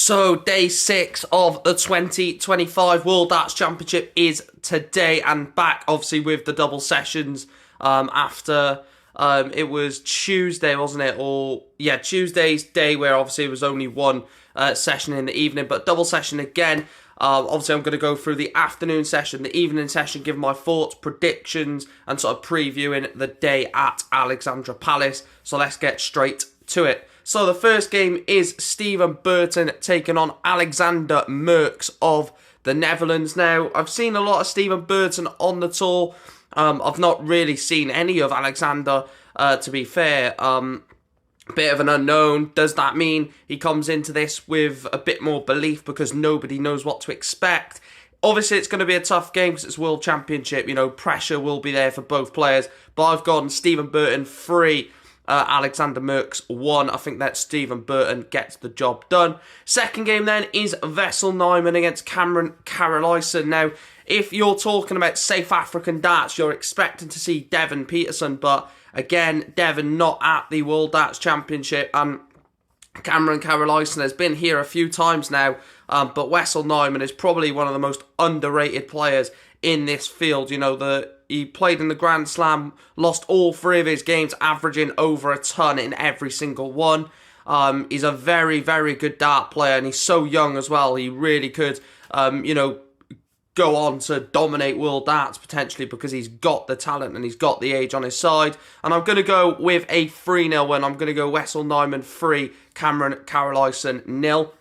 So, day 6 of the 2025 World Darts Championship is today, and back obviously with the double sessions after it was Tuesday, wasn't it? Or, yeah, Tuesday's day where obviously it was only one session in the evening, but double session again. Obviously, I'm going to go through the afternoon session, the evening session, give my thoughts, predictions, and sort of previewing the day at Alexandra Palace. So, let's get straight to it. So the first game is Steven Burton taking on Alexander Merckx of the Netherlands. Now, I've seen a lot of Steven Burton on the tour. I've not really seen any of Alexander, to be fair. Bit of an unknown. Does that mean he comes into this with a bit more belief because nobody knows what to expect? Obviously, it's going to be a tough game because it's World Championship. You know, pressure will be there for both players. But I've gone Steven Burton 3. Alexander Merckx 1. I think that Steven Burton gets the job done. Second game then is Wessel Nijman against Cameron Carolison. Now, if you're talking about safe African darts, you're expecting to see Devon Peterson, but again, Devon not at the World Darts Championship, and Cameron Carolison has been here a few times now, but Wessel Nijman is probably one of the most underrated players in this field. You know, he played in the Grand Slam, lost all 3 of his games, averaging over a ton in every single one. He's a very, very good dart player, and he's so young as well. He really could, go on to dominate World Darts potentially because he's got the talent and he's got the age on his side. And I'm going to go with a 3-0 win. I'm going to go Wessel Nijman 3, Cameron Carolison 0.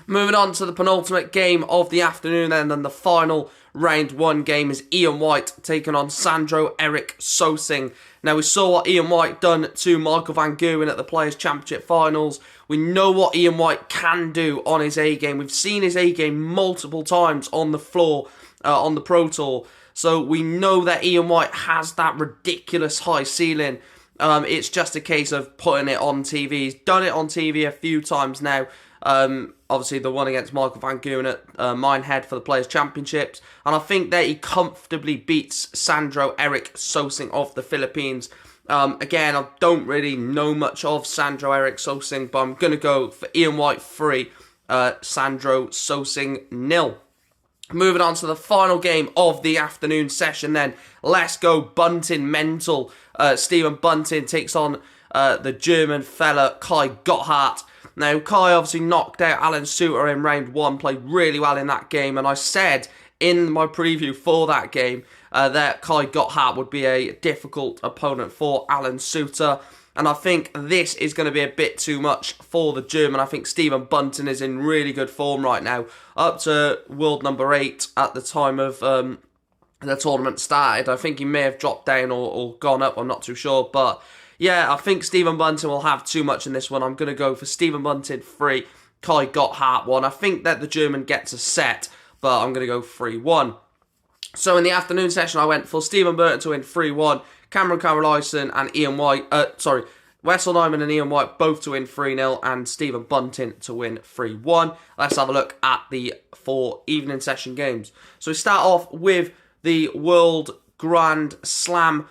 Moving on to the penultimate game of the afternoon, and then the final round 1 game is Ian White taking on Sandro Erik Sosing. Now, we saw what Ian White done to Michael van Gerwen at the Players' Championship finals. We know what Ian White can do on his A-game. We've seen his A-game multiple times on the floor, on the Pro Tour. So we know that Ian White has that ridiculous high ceiling. It's just a case of putting it on TV. He's done it on TV a few times now. Obviously the one against Michael van Gerwen at Minehead for the Players' Championships. And I think that he comfortably beats Sandro Erik Sosing of the Philippines. Again, I don't really know much of Sandro Erik Sosing, but I'm going to go for Ian White 3, Sandro Sosing 0. Moving on to the final game of the afternoon session then. Let's go Bunting mental. Steven Bunting takes on the German fella Kai Gotthard. Now, Kai obviously knocked out Alan Suter in round 1, played really well in that game, and I said in my preview for that game that Kai Gotthard would be a difficult opponent for Alan Suter, and I think this is going to be a bit too much for the German. I think Steven Bunting is in really good form right now, up to world number 8 at the time of the tournament started. I think he may have dropped down or gone up, I'm not too sure, but yeah, I think Steven Bunting will have too much in this one. I'm going to go for Steven Bunting 3, Kai Gotthard 1. I think that the German gets a set, but I'm going to go 3-1. So in the afternoon session, I went for Steven Burton to win 3-1, Cameron Carolison and Wessel Nijman and Ian White both to win 3-0, and Steven Bunting to win 3-1. Let's have a look at the 4 evening session games. So we start off with the World Grand Slam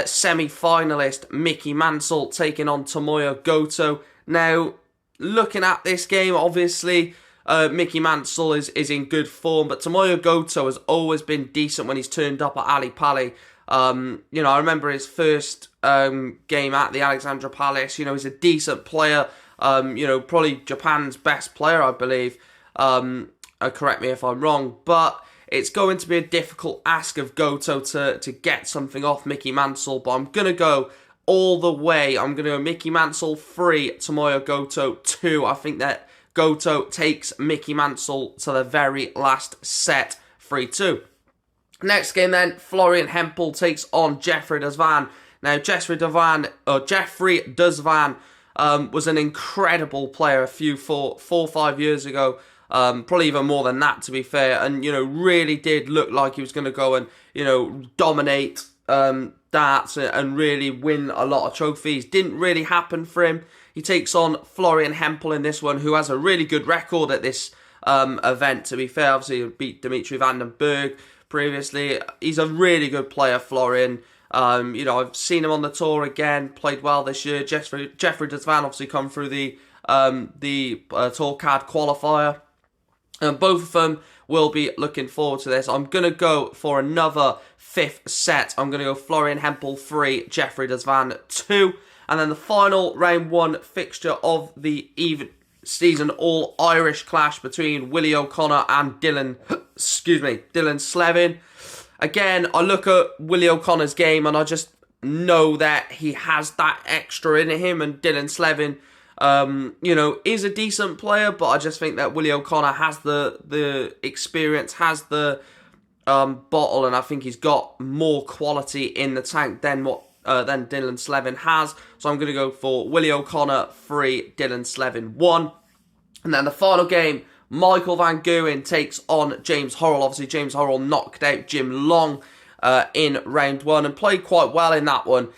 semi-finalist Mickey Mansell taking on Tomoya Goto. Now, looking at this game, obviously, Mickey Mansell is in good form, but Tomoya Goto has always been decent when he's turned up at Ali Pali. I remember his first game at the Alexandra Palace. He's a decent player. Probably Japan's best player, I believe. Correct me if I'm wrong, but it's going to be a difficult ask of Goto to get something off Mickey Mansell, but I'm going to go all the way. I'm going to go Mickey Mansell 3, Tomoya Goto 2. I think that Goto takes Mickey Mansell to the very last set, 3-2. Next game then, Florian Hempel takes on Jeffrey Duzvan. Now, Jeffrey Duzvan was an incredible player 4 or 5 years ago. Probably even more than that, to be fair, and really did look like he was going to go and dominate darts and really win a lot of trophies. Didn't really happen for him. He takes on Florian Hempel in this one, who has a really good record at this event, to be fair. Obviously, he beat Dimitri van den Berg previously. He's a really good player, Florian. I've seen him on the tour again, played well this year. Jeffrey Duzvan obviously come through the the Torcad qualifier. And both of them will be looking forward to this. I'm going to go for another 5th set. I'm going to go Florian Hempel 3, Jeffrey Desvan 2. And then the final round 1 fixture of the season all-Irish clash between Willie O'Connor and Dylan Slevin. Again, I look at Willie O'Connor's game and I just know that he has that extra in him, and Dylan Slevin, is a decent player, but I just think that Willie O'Connor has the experience, has the bottle, and I think he's got more quality in the tank than Dylan Slevin has. So I'm going to go for Willie O'Connor 3, Dylan Slevin 1. And then the final game, Michael Van Gerwen takes on James Horrell. Obviously, James Horrell knocked out Jim Long in round 1 and played quite well in that one.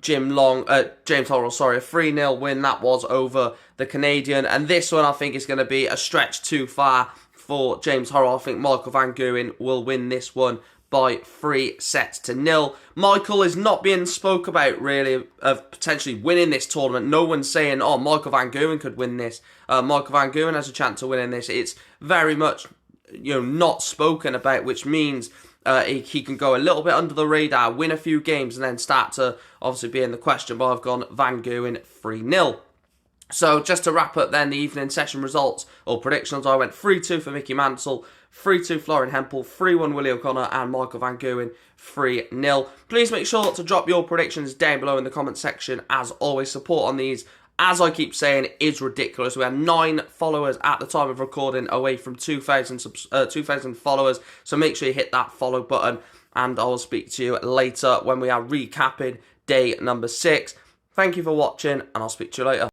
James Horrell, a 3-0 win that was over the Canadian. And this one I think is going to be a stretch too far for James Horrell. I think Michael Van Gerwen will win this one by 3-0. Michael is not being spoke about really of potentially winning this tournament. No one's saying, oh, Michael Van Gerwen could win this. Michael Van Gerwen has a chance of winning this. It's very much not spoken about, which means he can go a little bit under the radar, win a few games, and then start to obviously be in the question. But I've gone Van Gerwen 3-0. So just to wrap up then the evening session results or predictions, I went 3-2 for Mickey Mansell, 3-2 Florian Hempel, 3-1 Willie O'Connor, and Michael Van Gerwen 3-0. Please make sure to drop your predictions down below in the comment section. As always, support on these, as I keep saying, is ridiculous. We have 9 followers at the time of recording, away from 2,000 followers. So make sure you hit that follow button, and I will speak to you later when we are recapping day number 6. Thank you for watching, and I'll speak to you later.